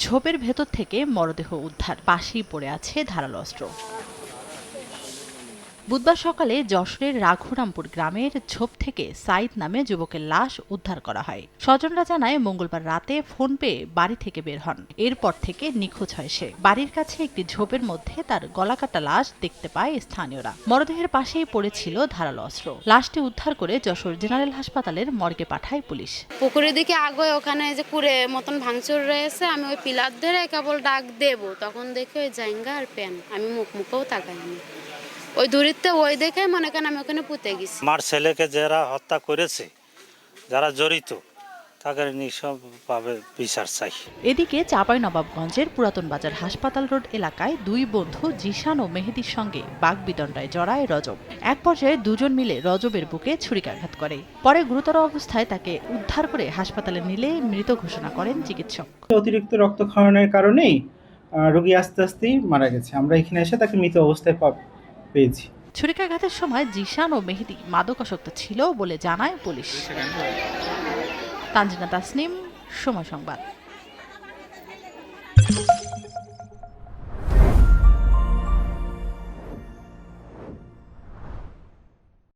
ঝোপের ভেতর থেকে মরদেহ উদ্ধার, পাশেই পড়ে আছে ধারালো অস্ত্র। বুধবার সকালে যশোরের রাঘুরামপুর গ্রামের ঝোপ থেকে সাইদ নামে যুবকের লাশ উদ্ধার করা হয়। স্বজনরা জানায়, মঙ্গলবার রাতে ফোন পেয়ে বাড়ি থেকে বের হন। এরপর থেকে নিখোঁজ হয় সে। বাড়ির কাছে একটি ঝোপের মধ্যে তার গলাকাটা লাশ দেখতে পায় স্থানীয়রা। মরদেহের পাশেই পড়েছিল ধারালো অস্ত্র। লাশটি উদ্ধার করে যশোর জেনারেল হাসপাতালের মর্গে পাঠায় পুলিশ। পুকুরের দিকে আগে ওখানে যে কুড়ে মতন ভাঙচুর রয়েছে, আমি ওই পিলার ধরে কেবল ডাক দেব, তখন দেখে ওই জাইঙ্গা আর প্যান, আমি মুখেও তাকাইনি। ওই দূরিতে ওই দেখে মনে করেন আমি ওখানে পুঁতে গেছি। আমার ছেলেকে যারা হত্যা করেছে, যারা জড়িত, তাদের নিঃসবভাবে বিচার চাই। এদিকে চাঁপাইনবাবগঞ্জের পুরাতন বাজার হাসপাতাল রোড এলাকায় দুই বন্ধু জিশান ও মেহেদীর সঙ্গে বাগবিতণ্ডায় জড়ায় রজব। এক পর্যায়ে দুজন মিলে রজবের বুকে ছুরিকাঘাত করে। পরে গুরুতর অবস্থায় তাকে উদ্ধার করে হাসপাতালে নিলে মৃত ঘোষণা করেন চিকিৎসক। অতিরিক্ত রক্তক্ষরণের কারণেই রোগী আস্তে আস্তেই মারা গেছে। আমরা এখানে এসে তাকে মৃত অবস্থায় পেয়েছি। ছুরিকাঘাতের সময় জিশান ও মেহেদী মাদকাসক্ত ছিল বলে জানায় পুলিশ। তানজিনা তাসনিম, সময় সংবাদ।